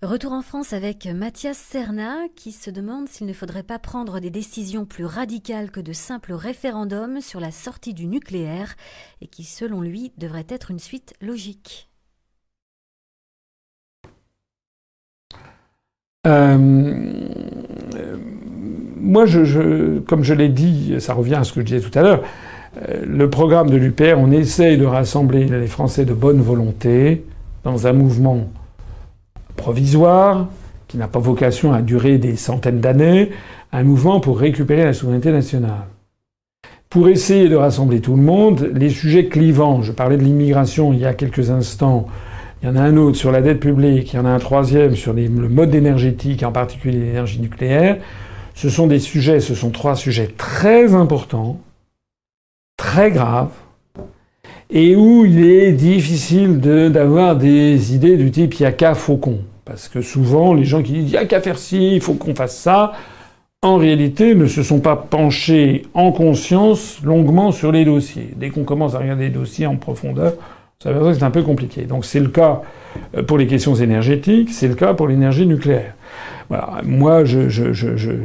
Retour en France avec Mathias Serna qui se demande s'il ne faudrait pas prendre des décisions plus radicales que de simples référendums sur la sortie du nucléaire et qui, selon lui, devrait être une suite logique. Moi, comme je l'ai dit, ça revient à ce que je disais tout à l'heure, le programme de l'UPR, on essaye de rassembler les Français de bonne volonté dans un mouvement provisoire, qui n'a pas vocation à durer des centaines d'années, un mouvement pour récupérer la souveraineté nationale. Pour essayer de rassembler tout le monde, les sujets clivants, je parlais de l'immigration il y a quelques instants, il y en a un autre sur la dette publique, il y en a un troisième sur le mode énergétique, en particulier l'énergie nucléaire, ce sont trois sujets très importants, très graves, et où il est difficile d'avoir des idées du type « il n'y a qu'à faucon ». Parce que souvent, les gens qui disent « il n'y a qu'à faire ci, il faut qu'on fasse ça », en réalité, ne se sont pas penchés en conscience longuement sur les dossiers. Dès qu'on commence à regarder les dossiers en profondeur, ça veut dire que c'est un peu compliqué. Donc c'est le cas pour les questions énergétiques, c'est le cas pour l'énergie nucléaire. Voilà. Moi,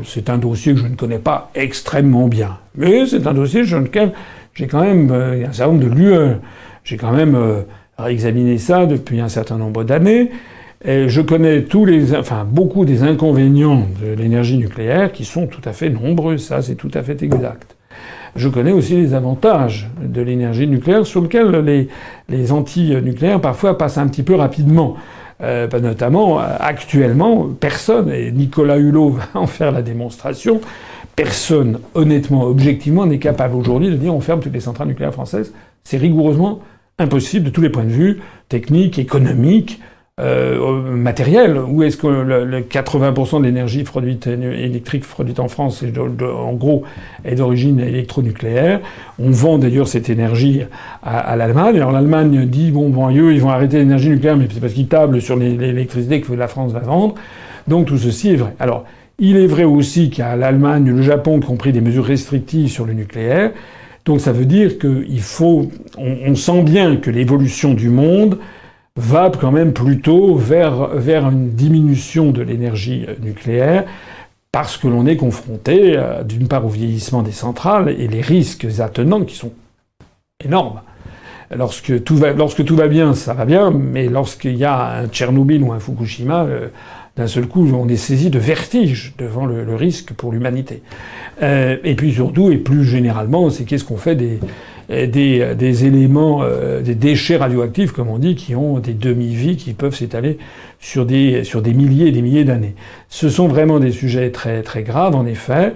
c'est un dossier que je ne connais pas extrêmement bien. Mais c'est un dossier sur lequel j'ai quand même un certain nombre de lueurs. J'ai quand même réexaminé ça depuis un certain nombre d'années. Et je connais beaucoup des inconvénients de l'énergie nucléaire qui sont tout à fait nombreux. Ça, c'est tout à fait exact. Je connais aussi les avantages de l'énergie nucléaire sur lesquels les anti-nucléaires parfois passent un petit peu rapidement. Notamment, actuellement, personne, et Nicolas Hulot va en faire la démonstration, personne, honnêtement, objectivement, n'est capable aujourd'hui de dire on ferme toutes les centrales nucléaires françaises. C'est rigoureusement impossible de tous les points de vue, techniques, économiques, matériels. Où est-ce que le 80% de l'énergie électrique produite en France, en gros, est d'origine électronucléaire. On vend d'ailleurs cette énergie à l'Allemagne. Alors l'Allemagne dit bon, eux, ils vont arrêter l'énergie nucléaire, mais c'est parce qu'ils tablent sur l'électricité que la France va vendre. Donc tout ceci est vrai. Alors, il est vrai aussi qu'il y a l'Allemagne, le Japon qui ont pris des mesures restrictives sur le nucléaire. Donc ça veut dire on sent bien que l'évolution du monde va quand même plutôt vers une diminution de l'énergie nucléaire, parce que l'on est confronté, d'une part, au vieillissement des centrales et les risques attenants qui sont énormes. Lorsque tout va bien, ça va bien, mais lorsqu'il y a un Tchernobyl ou un Fukushima, d'un seul coup, on est saisi de vertige devant le risque pour l'humanité. Et puis surtout, et plus généralement, c'est qu'est-ce qu'on fait des éléments, des déchets radioactifs, comme on dit, qui ont des demi-vies qui peuvent s'étaler sur des milliers et des milliers d'années. Ce sont vraiment des sujets très, très graves, en effet.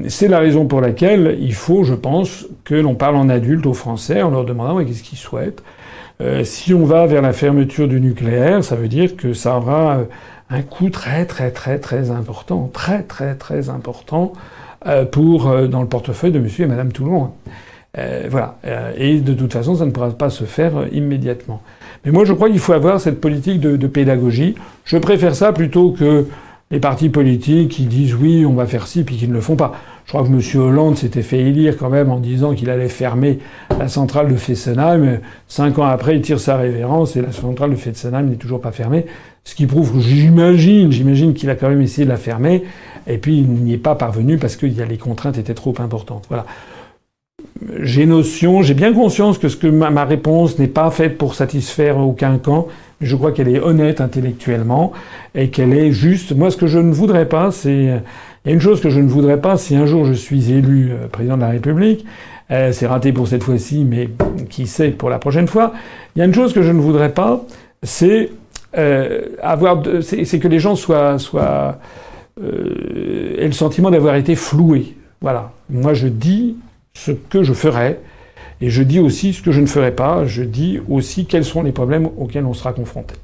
C'est la raison pour laquelle il faut, je pense, que l'on parle en adulte aux Français en leur demandant qu'est-ce qu'ils souhaitent. Si on va vers la fermeture du nucléaire, ça veut dire que ça aura un coût très, très, très, très important, très, très, très important dans le portefeuille de monsieur et madame tout le monde. Voilà. Et de toute façon, ça ne pourra pas se faire immédiatement. Mais moi, je crois qu'il faut avoir cette politique de pédagogie. Je préfère ça plutôt que les partis politiques qui disent oui, on va faire ci, puis qui ne le font pas. Je crois que M. Hollande s'était fait élire quand même en disant qu'il allait fermer la centrale de Fessenheim. 5 ans après, il tire sa révérence et la centrale de Fessenheim n'est toujours pas fermée. Ce qui prouve, j'imagine qu'il a quand même essayé de la fermer. Et puis, il n'y est pas parvenu parce que les contraintes étaient trop importantes. Voilà. J'ai bien conscience que ma réponse n'est pas faite pour satisfaire aucun camp, mais je crois qu'elle est honnête intellectuellement et qu'elle est juste. Moi, ce que je ne voudrais pas, il y a une chose que je ne voudrais pas, si un jour je suis élu président de la République, c'est raté pour cette fois-ci, mais qui sait pour la prochaine fois. Il y a une chose que je ne voudrais pas, c'est que les gens aient le sentiment d'avoir été floués. Voilà. Moi, je dis ce que je ferai, et je dis aussi ce que je ne ferai pas, je dis aussi quels seront les problèmes auxquels on sera confronté.